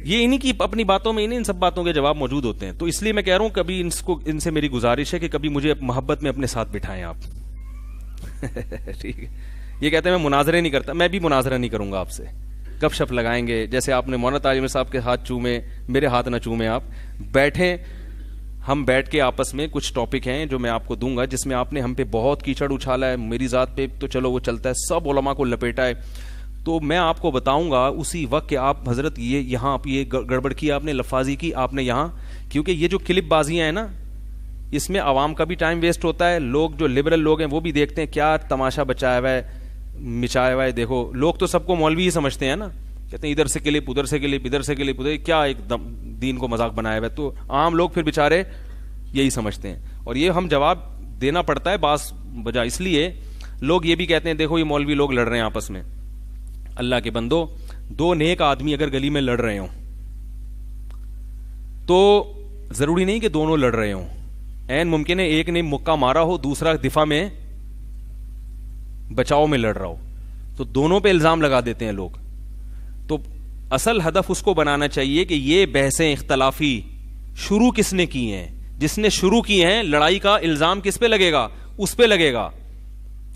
یہ انہی کی اپنی باتوں میں ان سب باتوں کے جواب موجود ہوتے ہیں. تو اس لیے میں کہہ رہا ہوں کبھی ان سے میری گزارش ہے کہ کبھی مجھے محبت میں اپنے ساتھ بٹھائیں آپ. ٹھیک ہے. یہ کہتے ہیں میں مناظرے نہیں کرتا, میں بھی مناظرہ نہیں کروں گا آپ سے. گپ شپ لگائیں گے, جیسے آپ نے مولانا تعلیم صاحب کے ہاتھ چومے, میرے ہاتھ نہ چومیں, آپ بیٹھیں, ہم بیٹھ کے آپس میں کچھ ٹاپک ہیں جو میں آپ کو دوں گا جس میں آپ نے ہم پہ بہت کیچڑ اچھالا ہے, میری ذات پہ تو چلو وہ چلتا ہے, سب علماء کو لپیٹا ہے, تو میں آپ کو بتاؤں گا اسی وقت کہ آپ حضرت یہاں آپ یہ گڑبڑ کی, آپ نے لفاظی کی, آپ نے یہاں, کیونکہ یہ جو کلپ بازیاں ہیں نا اس میں عوام کا بھی ٹائم ویسٹ ہوتا ہے. لوگ جو لبرل لوگ ہیں وہ بھی دیکھتے ہیں کیا تماشا بچایا ہوا ہے, مچایا ہوا ہے. دیکھو لوگ تو سب کو مولوی ہی سمجھتے ہیں نا, کہتے ہیں ادھر سے کلپ, ادھر سے کلپ, ادھر سے کلپ, ادھر, کیا ایک دین کو مذاق بنایا ہوا ہے. تو عام لوگ پھر بےچارے یہی سمجھتے ہیں, اور یہ ہم جواب دینا پڑتا ہے بعض وجہ. اس لیے لوگ یہ بھی کہتے ہیں دیکھو یہ مولوی لوگ لڑ رہے ہیں آپس میں. اللہ کے بندو, دو نیک آدمی اگر گلی میں لڑ رہے ہوں تو ضروری نہیں کہ دونوں لڑ رہے ہوں, عین ممکن ہے ایک نے مکہ مارا ہو, دوسرا دفاع میں بچاؤ میں لڑ رہا ہو, تو دونوں پہ الزام لگا دیتے ہیں لوگ. تو اصل ہدف اس کو بنانا چاہیے کہ یہ بحثیں اختلافی شروع کس نے کی ہیں, جس نے شروع کی ہیں, لڑائی کا الزام کس پہ لگے گا, اس پہ لگے گا.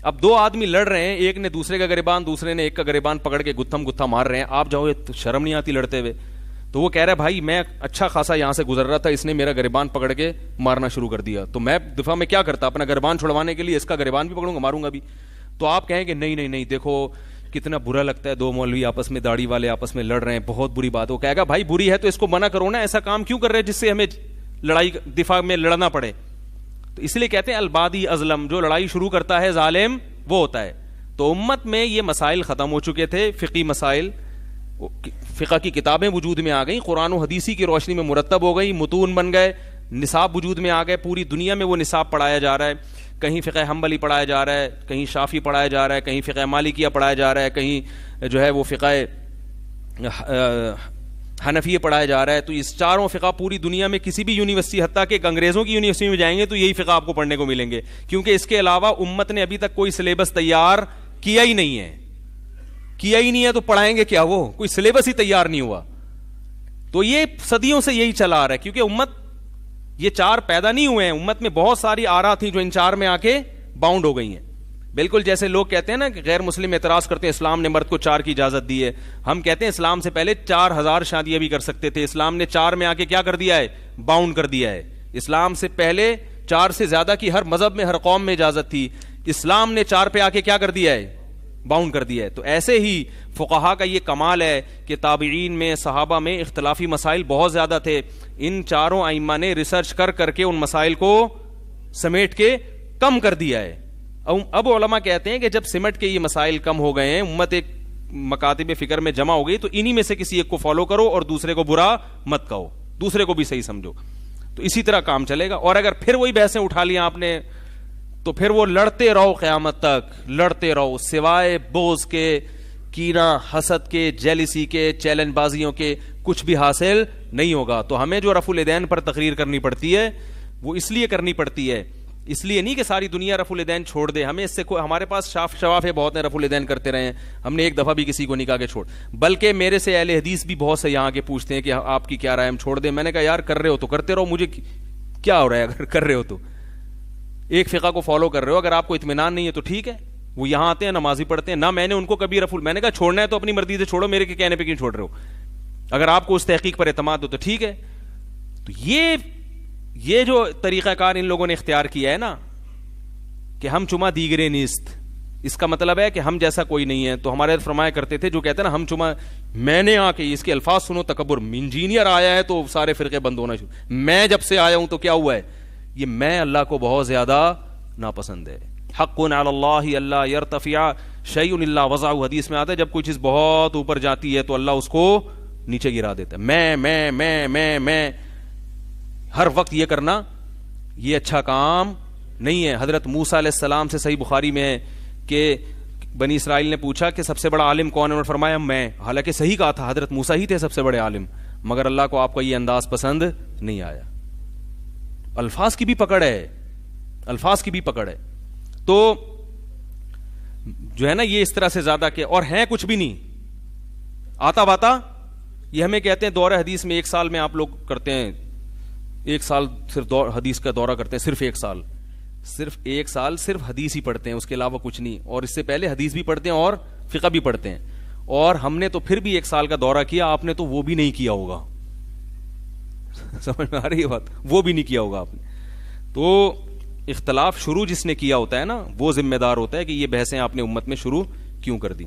اب دو آدمی لڑ رہے ہیں, ایک نے دوسرے کا گریبان, دوسرے نے ایک کا گریبان پکڑ کے گتھا مار رہے ہیں, آپ جاؤ شرم نہیں آتی لڑتے ہوئے. تو وہ کہہ رہا ہے بھائی میں اچھا خاصا یہاں سے گزر رہا تھا, اس نے میرا گریبان پکڑ کے مارنا شروع کر دیا, تو میں دفاع میں کیا کرتا, اپنا گریبان چھڑوانے کے لیے اس کا گریبان بھی پکڑوں گا, ماروں گا بھی. تو آپ کہیں گے نہیں دیکھو کتنا برا لگتا ہے, دو مولوی آپس میں, داڑھی والے آپس میں لڑ رہے ہیں, بہت بری بات. وہ کہے گا بھائی بری ہے تو اس کو منع کرو نا, ایسا کام کیوں کر رہے ہیں جس سے ہمیں لڑائی دفاع میں لڑنا پڑے. تو اس لیے کہتے ہیں البادی ازلم, جو لڑائی شروع کرتا ہے ظالم وہ ہوتا ہے. تو امت میں یہ مسائل ختم ہو چکے تھے, فقی مسائل, فقہ کی کتابیں وجود میں آ گئیں, قرآن و حدیثی کی روشنی میں مرتب ہو گئی, متون بن گئے, نصاب وجود میں آ گئے, پوری دنیا میں وہ نصاب پڑھایا جا رہا ہے. کہیں فقہ حنبلی پڑھایا جا رہا ہے, کہیں شافعی پڑھایا جا رہا ہے, کہیں فقہ مالکیہ پڑھایا جا رہا ہے, کہیں جو ہے وہ فقہ حنفیہ پڑھایا جا رہا ہے. تو اس چاروں فقہ پوری دنیا میں کسی بھی یونیورسٹی, حتیٰ کہ انگریزوں کی یونیورسٹی میں جائیں گے تو یہی فقہ آپ کو پڑھنے کو ملیں گے, کیونکہ اس کے علاوہ امت نے ابھی تک کوئی سلیبس تیار کیا ہی نہیں ہے. تو پڑھائیں گے کیا, وہ کوئی سلیبس ہی تیار نہیں ہوا. تو یہ صدیوں سے یہی چلا آ رہا ہے, کیونکہ امت یہ چار پیدا نہیں ہوئے ہیں, امت میں بہت ساری آرا تھیں جو ان چار میں آ کے باؤنڈ ہو گئی ہیں. بالکل جیسے لوگ کہتے ہیں نا کہ غیر مسلم اعتراض کرتے ہیں اسلام نے مرد کو 4 کی اجازت دی ہے, ہم کہتے ہیں اسلام سے پہلے 4000 شادیاں بھی کر سکتے تھے, اسلام نے 4 میں آ کے کیا کر دیا ہے, باؤنڈ کر دیا ہے. اسلام سے پہلے 4 سے زیادہ کی ہر مذہب میں, ہر قوم میں اجازت تھی, اسلام نے 4 پہ آ کے کیا کر دیا ہے, باؤنڈ کر دیا ہے. تو ایسے ہی فقہا کا یہ کمال ہے کہ تابعین میں, صحابہ میں اختلافی مسائل بہت زیادہ تھے, ان چاروں ائمہ نے ریسرچ کر کے ان مسائل کو سمیٹ کے کم کر دیا ہے. اب علماء کہتے ہیں کہ جب سمٹ کے یہ مسائل کم ہو گئے ہیں, امت ایک مکاتب فکر میں جمع ہو گئی, تو انہی میں سے کسی ایک کو فالو کرو اور دوسرے کو برا مت کہو, دوسرے کو بھی صحیح سمجھو. تو اسی طرح کام چلے گا. اور اگر پھر وہی بحثیں اٹھا لیا آپ نے تو پھر وہ لڑتے رہو قیامت تک, لڑتے رہو, سوائے بغض کے, کینہ, حسد کے, جیلسی کے, چیلنج بازیوں کے کچھ بھی حاصل نہیں ہوگا. تو ہمیں جو رفع الیدین پر تقریر کرنی پڑتی ہے وہ اس لیے کرنی پڑتی ہے, اس لیے نہیں کہ ساری دنیا رفع الیدین چھوڑ دے. ہمیں اس سے ہمارے پاس شفاف بہت ہیں, رفع الیدین کرتے رہے ہیں, ہم نے ایک دفعہ بھی کسی کو نہیں کہا کہ چھوڑ. بلکہ میرے سے اہل حدیث بھی بہت سے یہاں کے پوچھتے ہیں کہ آپ کی کیا رائے, ہم چھوڑ دیں. میں نے کہا یار کر رہے ہو تو کرتے رہو, مجھے کیا ہو رہا ہے, اگر کر رہے ہو تو ایک فقہ کو فالو کر رہے ہو, اگر آپ کو اطمینان نہیں ہے تو ٹھیک ہے. وہ یہاں آتے ہیں, نمازی پڑھتے ہیں, نہ میں نے ان کو کبھی میں نے کہا چھوڑنا ہے تو اپنی مرضی سے چھوڑو, میرے کے کہنے پہ کیوں چھوڑ رہے ہو, اگر آپ کو اس تحقیق پر اعتماد ہو تو ٹھیک ہے. تو یہ جو طریقہ کار ان لوگوں نے اختیار کیا ہے نا کہ ہم چما دیگرے نیست, اس کا مطلب ہے کہ ہم جیسا کوئی نہیں ہے. تو ہمارے فرمایا کرتے تھے جو کہتے ہیں نا ہم چما, میں نے آ کے اس کے الفاظ سنو, تکبر, انجینئر آیا ہے تو سارے فرقے بند ہونا شروع, میں جب سے آیا ہوں تو کیا ہوا ہے, یہ میں اللہ کو بہت زیادہ ناپسند ہے. حق علی اللہ اللہ یرتفع شیء الا وضعہ, حدیث میں آتا ہے جب کوئی چیز بہت اوپر جاتی ہے تو اللہ اس کو نیچے گرا دیتا ہے. میں ہر وقت یہ کرنا یہ اچھا کام نہیں ہے. حضرت موسیٰ علیہ السلام سے صحیح بخاری میں ہے کہ بنی اسرائیل نے پوچھا کہ سب سے بڑا عالم کون ہے, انہوں نے فرمایا میں. حالانکہ صحیح کہا تھا, حضرت موسیٰ ہی تھے سب سے بڑے عالم, مگر اللہ کو آپ کا یہ انداز پسند نہیں آیا. الفاظ کی بھی پکڑ ہے, الفاظ کی بھی پکڑ ہے. تو جو ہے نا یہ اس طرح سے زیادہ کہ, اور ہیں کچھ بھی نہیں, آتا باتا یہ ہمیں کہتے ہیں دورہ حدیث میں 1 سال میں آپ لوگ کرتے ہیں, 1 سال صرف حدیث کا دورہ کرتے ہیں, صرف 1 سال, صرف 1 سال صرف حدیث ہی پڑھتے ہیں, اس کے علاوہ کچھ نہیں, اور اس سے پہلے حدیث بھی پڑھتے ہیں اور فقہ بھی پڑھتے ہیں. اور ہم نے تو پھر بھی 1 سال کا دورہ کیا, آپ نے تو وہ بھی نہیں کیا ہوگا. سمجھ میں آ رہی ہے بات, وہ بھی نہیں کیا ہوگا آپ نے. تو اختلاف شروع جس نے کیا ہوتا ہے نا, وہ ذمہ دار ہوتا ہے کہ یہ بحثیں آپ نے امت میں شروع کیوں کر دی.